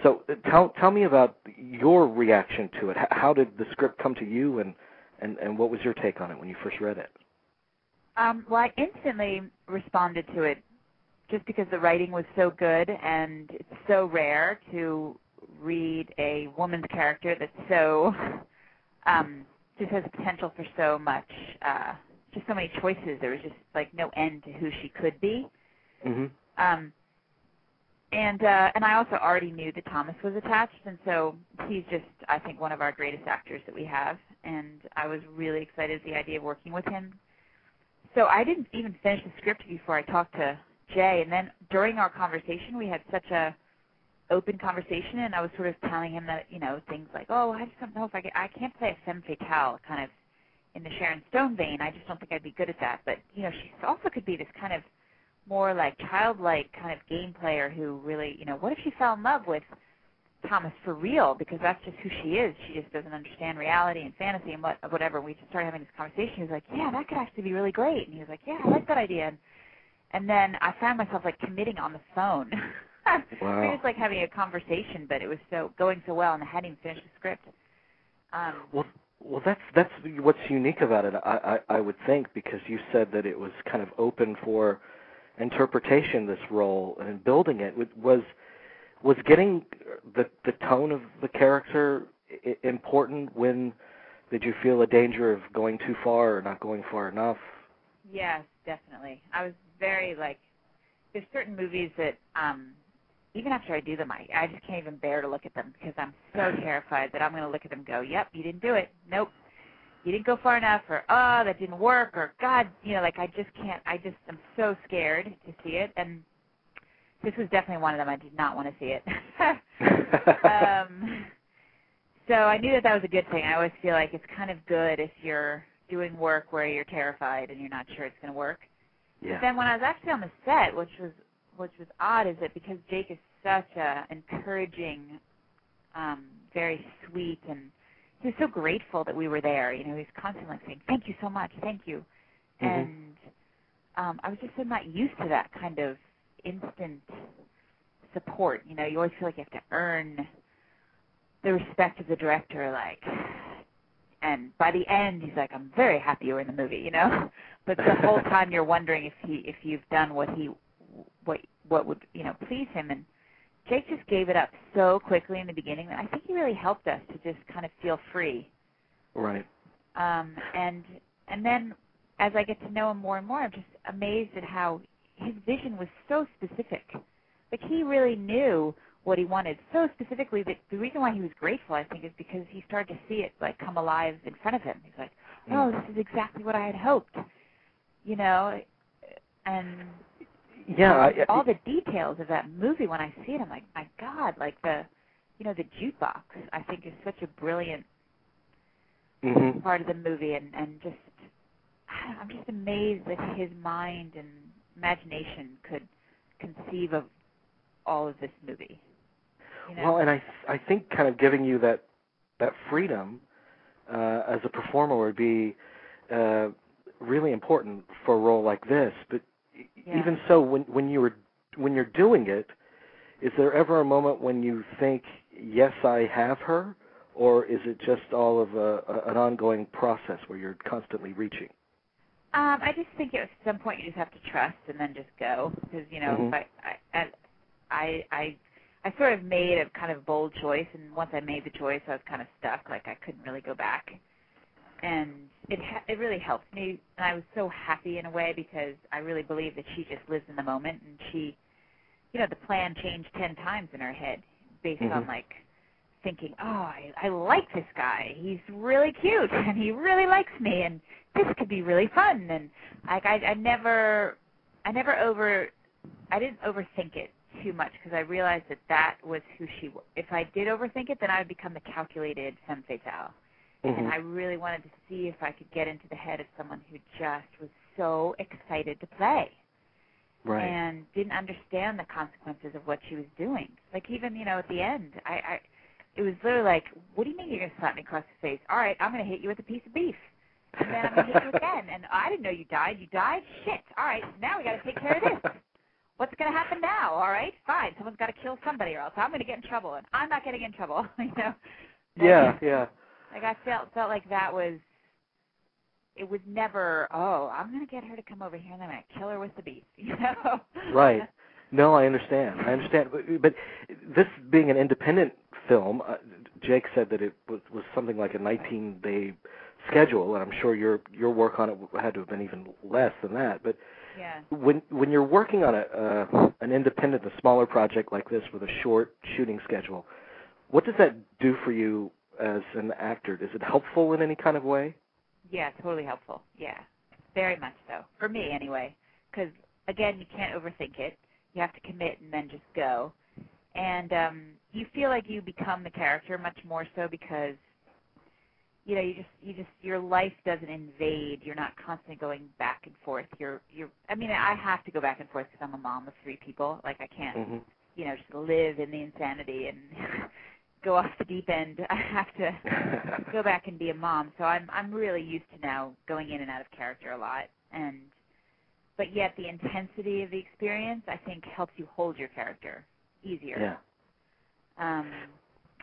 So tell me about your reaction to it. How did the script come to you, and what was your take on it when you first read it? Well, I instantly responded to it just because the writing was so good, and it's so rare to read a woman's character that's so just has potential for so much, just so many choices. There was just like no end to who she could be. Mm-hmm. And I also already knew that Thomas was attached, and so he's just, I think, one of our greatest actors that we have, and I was really excited at the idea of working with him. So I didn't even finish the script before I talked to Jay, and then during our conversation, we had such a open conversation, and I was sort of telling him that, things like, oh, I just don't know if I can't play a femme fatale kind of in the Sharon Stone vein. I just don't think I'd be good at that. But, she also could be this kind of more like childlike kind of game player who really, what if she fell in love with Thomas for real, because that's just who she is. She just doesn't understand reality and fantasy and whatever. We just started having this conversation. He was like, yeah, that could actually be really great. And he was like, yeah, I like that idea. And then I found myself like committing on the phone. Wow. We were just like having a conversation, but it was going so well, and I hadn't even finished the script. Well, that's what's unique about it, I would think, because you said that it was kind of open for interpretation, this role, and building it was getting the tone of the character important. When did you feel a danger of going too far or not going far enough? Yes, definitely. I was very there's certain movies that even after I do them, I just can't even bear to look at them because I'm so terrified that I'm going to look at them and go, yep, you didn't do it. Nope, you didn't go far enough, or, oh, that didn't work, or, God, I just can't. I'm so scared to see it, and this was definitely one of them. I did not want to see it. So I knew that was a good thing. I always feel like it's kind of good if you're doing work where you're terrified and you're not sure it's going to work. Yeah. But then when I was actually on the set, which was odd, is that because Jake is such a encouraging, very sweet, and he was so grateful that we were there. He was constantly saying, thank you so much, thank you. Mm-hmm. And I was just so not used to that kind of instant support. You always feel like you have to earn the respect of the director, and by the end, he's like, I'm very happy you were in the movie, But the whole time you're wondering if you've done what would please him. And Jake just gave it up so quickly in the beginning that I think he really helped us to just kind of feel free. Right. And then as I get to know him more and more, I'm just amazed at how his vision was so specific. He really knew what he wanted so specifically that the reason why he was grateful, I think, is because he started to see it come alive in front of him. He's like, oh, this is exactly what I had hoped, and all the details of that movie, when I see it, I'm like, my God, the jukebox, I think, is such a brilliant part of the movie, and just, I'm just amazed that his mind and imagination could conceive of all of this movie. Well, and I think kind of giving you that freedom as a performer would be really important for a role like this. But even so, when you're doing it, is there ever a moment when you think, yes, I have her, or is it just all of an ongoing process where you're constantly reaching? I just think at some point you just have to trust and then just go, because I sort of made a kind of bold choice, and once I made the choice, I was kind of stuck. I couldn't really go back, and it really helped me. And I was so happy in a way because I really believe that she just lives in the moment, and she, the plan changed 10 times in her head based on thinking, oh, I like this guy. He's really cute, and he really likes me, and this could be really fun. And I didn't overthink it too much because I realized that was who she was. If I did overthink it, then I would become the calculated femme fatale. And I really wanted to see if I could get into the head of someone who just was so excited to play. Right. And didn't understand the consequences of what she was doing. Even, at the end, it was literally like, what do you mean you're going to slap me across the face? All right, I'm going to hit you with a piece of beef. And then I'm going to hit you again. And I didn't know you died. You died? Shit. All right, now we got to take care of this. what's going to happen now? All right, fine. Someone's got to kill somebody, or else I'm going to get in trouble, and I'm not getting in trouble. Yeah. Like I felt like that was. It was never, I'm going to get her to come over here and I'm going to kill her with the beef, Right. No, I understand. But this being an independent film, Jake said that it was something like a 19-day schedule, and I'm sure your work on it had to have been even less than that. But yeah. when you're working on an independent, a smaller project like this with a short shooting schedule, what does that do for you as an actor? Is it helpful in any kind of way? Yeah, totally helpful. Yeah, very much so. For me, anyway, because, again, you can't overthink it. You have to commit and then just go. And you feel like you become the character much more so because, your life doesn't invade. You're not constantly going back and forth. I have to go back and forth because I'm a mom of 3 people. Like, I can't, just live in the insanity and go off the deep end. I have to go back and be a mom. So I'm really used to now going in and out of character a lot. But yet the intensity of the experience, I think, helps you hold your character easier. Yeah.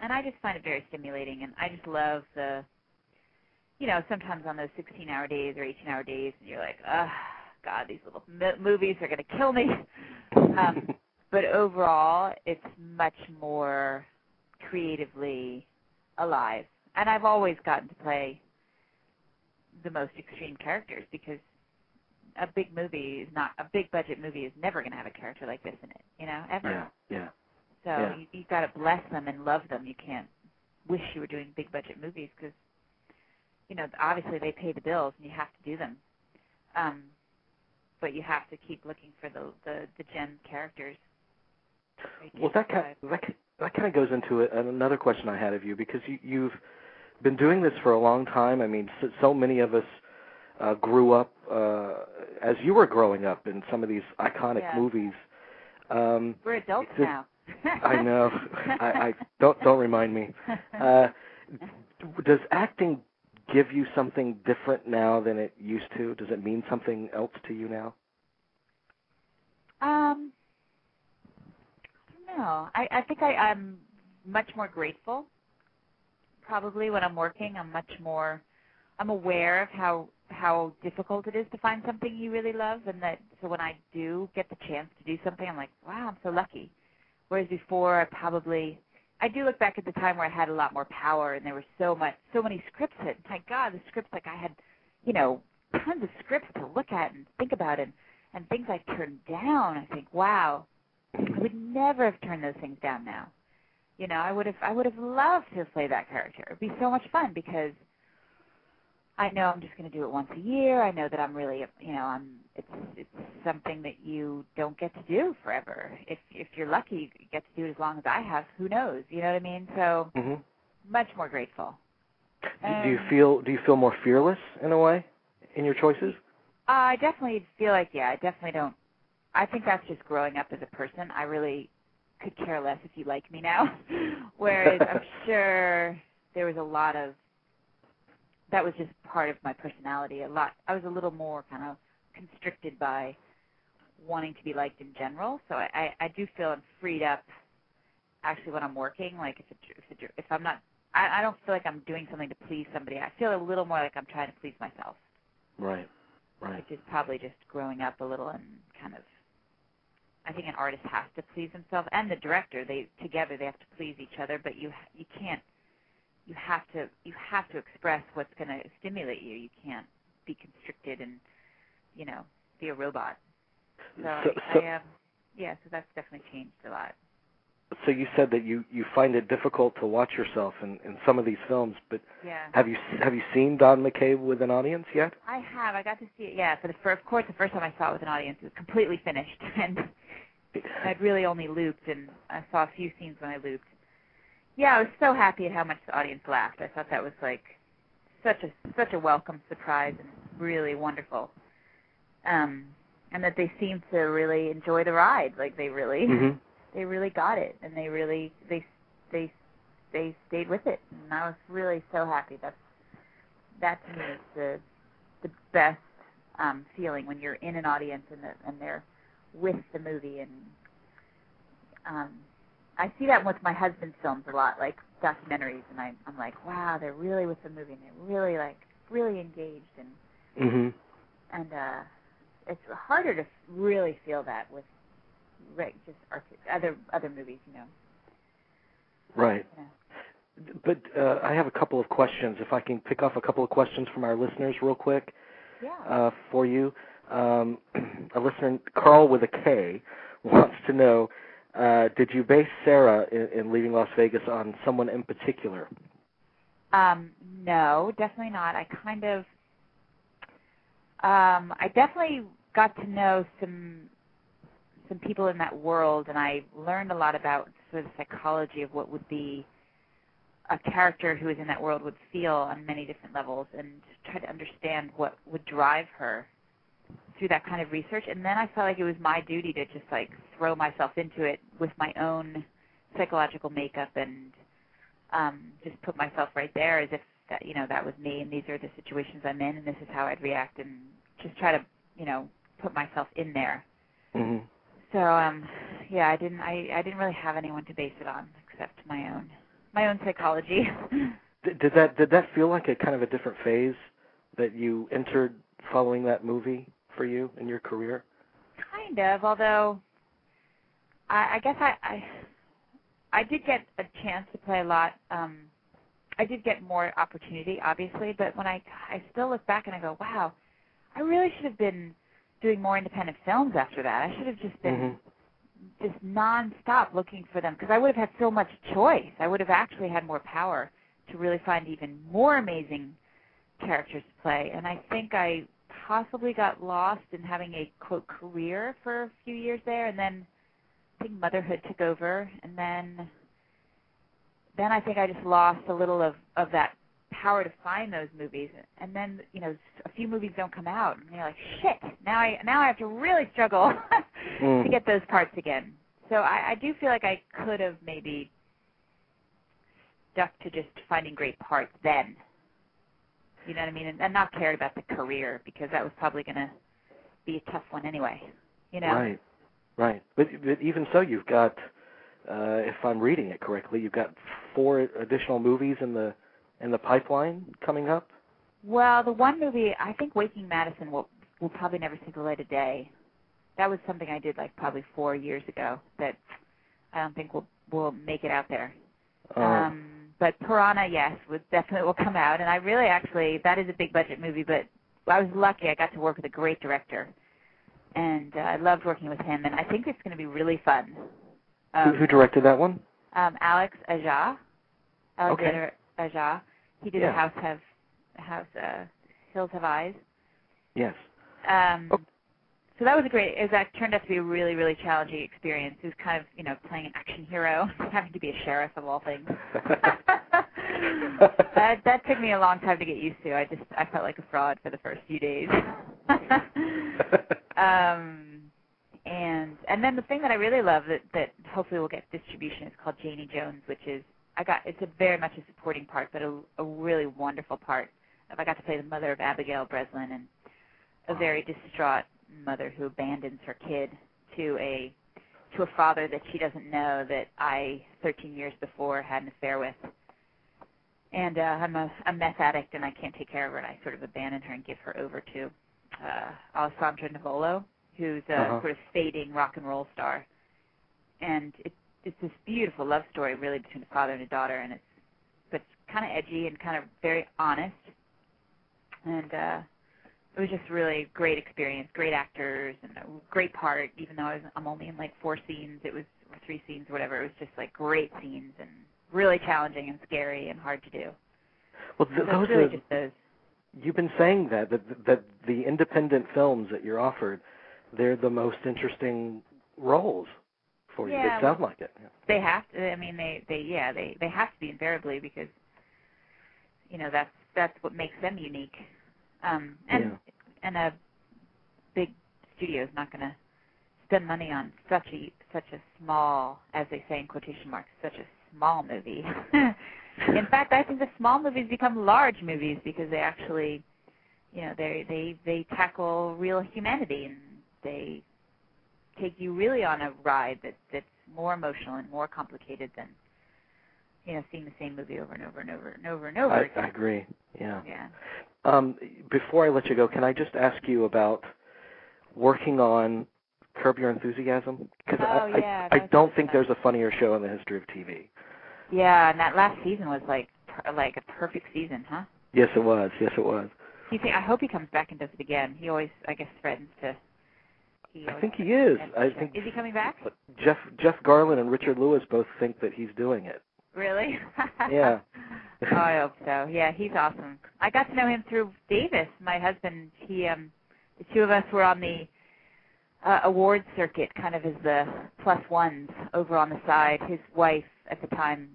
And I just find it very stimulating, and I just love the, sometimes on those 16-hour days or 18-hour days, and you're like, God, these little movies are going to kill me. But overall, it's much more creatively alive. And I've always gotten to play the most extreme characters because a big budget movie is never going to have a character like this in it, ever. Yeah. So you've got to bless them and love them. You can't wish you were doing big budget movies because, obviously they pay the bills and you have to do them. But you have to keep looking for the gem characters. Well, that kind of goes into another question I had of you, because you've been doing this for a long time. I mean, so many of us grew up as you were growing up in some of these iconic movies. We're adults now. I know. I don't remind me. Does acting give you something different now than it used to? Does it mean something else to you now? No, I think I'm much more grateful. Probably when I'm working, I'm aware of how difficult it is to find something you really love, and so when I do get the chance to do something, I'm like, wow, I'm so lucky. Whereas before, I do look back at the time where I had a lot more power, and there were so many scripts that, my God, the scripts, like I had, tons of scripts to look at and think about, and things I turned down. I think, wow, I would never have turned those things down now. I would have loved to play that character. It would be so much fun because I know I'm just going to do it once a year. I know that I'm really, it's something that you don't get to do forever. If you're lucky, you get to do it as long as I have. Who knows? You know what I mean? So much more grateful. Do you feel more fearless in a way in your choices? I definitely feel like, I definitely don't. I think that's just growing up as a person. I really could care less if you like me now. Whereas I'm sure there was a lot of, that was just part of my personality. I was a little more kind of constricted by wanting to be liked in general. So I do feel I'm freed up actually when I'm working. Like if I'm not, I don't feel like I'm doing something to please somebody. I feel a little more like I'm trying to please myself. Right. Which is probably just growing up a little and kind of, I think an artist has to please himself and the director. They have to please each other, but you can't. You have to express what's going to stimulate you. You can't be constricted and, be a robot. So that's definitely changed a lot. So you said that you find it difficult to watch yourself in some of these films, but have you seen Don McKay with an audience yet? I have. I got to see it. Of course, the first time I saw it with an audience, it was completely finished, and I'd really only looped, and I saw a few scenes when I looped. Yeah, I was so happy at how much the audience laughed. I thought that was like such a welcome surprise and really wonderful. And that they seemed to really enjoy the ride. Like they really got it, and they stayed with it. And I was really so happy. That to me is the best feeling when you're in an audience and they're with the movie, and I see that with my husband's films a lot, like documentaries, and I'm like, wow, they're really with the movie, and they're really engaged, and it's harder to really feel that with just other movies, you know. Right. Yeah. But I have a couple of questions. If I can pick off a couple of questions from our listeners real quick. Yeah. For you. A listener, Carl with a K, wants to know, did you base Sara in Leaving Las Vegas on someone in particular? No, definitely not. I definitely got to know some people in that world, and I learned a lot about sort of the psychology of what would be a character who is in that world would feel on many different levels, and try to understand what would drive her through that kind of research. And then I felt like it was my duty to just like throw myself into it with my own psychological makeup, and just put myself right there as if that, you know, that was me, and these are the situations I'm in, and this is how I'd react, and just try to, you know, put myself in there. Mm-hmm. So yeah, I didn't really have anyone to base it on except my own psychology. Did that feel like a kind of a different phase that you entered following that movie for you in your career? Kind of, although I guess I did get a chance to play a lot. I did get more opportunity, obviously, but when I still look back and I go, wow, I really should have been doing more independent films after that. I should have just been just nonstop looking for them, because I would have had so much choice. I would have actually had more power to really find even more amazing characters to play. And I think I possibly got lost in having a, quote, career for a few years there, and then I think motherhood took over, and then I think I just lost a little of that power to find those movies. And then, you know, a few movies don't come out, and you're like, shit, now I have to really struggle to get those parts again. So I do feel like I could have maybe stuck to just finding great parts then. You know what I mean? And not cared about the career, because that was probably going to be a tough one anyway. You know? Right. But even so, you've got, if I'm reading it correctly, you've got 4 additional movies in the pipeline coming up. Well, the one movie, I think Waking Madison will probably never see the light of day. That was something I did like probably 4 years ago that I don't think will make it out there. But Piranha, yes, definitely will come out. And I really actually, that is a big budget movie, but I was lucky. I got to work with a great director. And I loved working with him, and I think it's going to be really fun. Who directed that one? Alex Aja. Alexander Aja. He did Hills Have Eyes. Yes. So that was that turned out to be a really, really challenging experience. It was kind of, you know, playing an action hero, having to be a sheriff of all things. That took me a long time to get used to. I felt like a fraud for the first few days. And then the thing that I really love that hopefully will get distribution is called Janie Jones, which is it's very much a supporting part, but a really wonderful part. I got to play the mother of Abigail Breslin, and a very distraught mother who abandons her kid to a father that she doesn't know that I 13 years before had an affair with. And I'm a meth addict, and I can't take care of her, and I sort of abandon her and give her over to Alessandra Nivolo, who's a sort of fading rock and roll star. And it's this beautiful love story, really, between a father and a daughter, and it's kind of edgy and kind of very honest. And it was just really a great experience, great actors, and a great part, even though I'm only in like 4 scenes, or 3 scenes or whatever. It was just like great scenes and really challenging and scary and hard to do. Well, those really just those. You've been saying that the independent films that you're offered, they're the most interesting roles for you. It sounds like it. Yeah. They have to. I mean, they have to be invariably, because you know that's what makes them unique. And a big studio is not going to spend money on such a small, as they say in quotation marks, such a small movie. In fact, I think the small movies become large movies, because they actually, you know, they tackle real humanity, and they take you really on a ride that's more emotional and more complicated than, seeing the same movie over and over and over and over and over again. I agree. Yeah. Yeah. Before I let you go, can I just ask you about working on Curb Your Enthusiasm? Because I don't think there's a funnier show in the history of TV. Yeah, and that last season was like a perfect season, huh? Yes, it was. Yes, it was. I hope he comes back and does it again. He always, I guess, threatens to. I think he is. Is he coming back? Jeff Garlin and Richard Lewis both think that he's doing it. Really? Yeah. Oh, I hope so. Yeah, he's awesome. I got to know him through Davis, my husband. The two of us were on the awards circuit, kind of as the plus ones over on the side. His wife at the time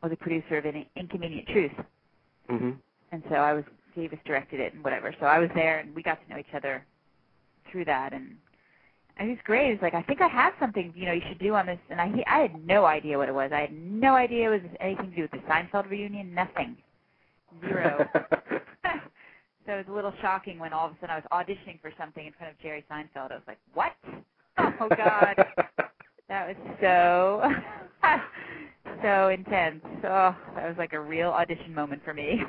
was a producer of Inconvenient Truth. Mm-hmm. And so Davis directed it and whatever. So I was there, and we got to know each other through that. And he was great. He was like, I think I have something, you should do on this. And I had no idea what it was. I had no idea it was anything to do with the Seinfeld reunion. Nothing. Zero. So it was a little shocking when all of a sudden I was auditioning for something in front of Jerry Seinfeld. I was like, what? Oh, God. That was so intense. Oh, that was like a real audition moment for me.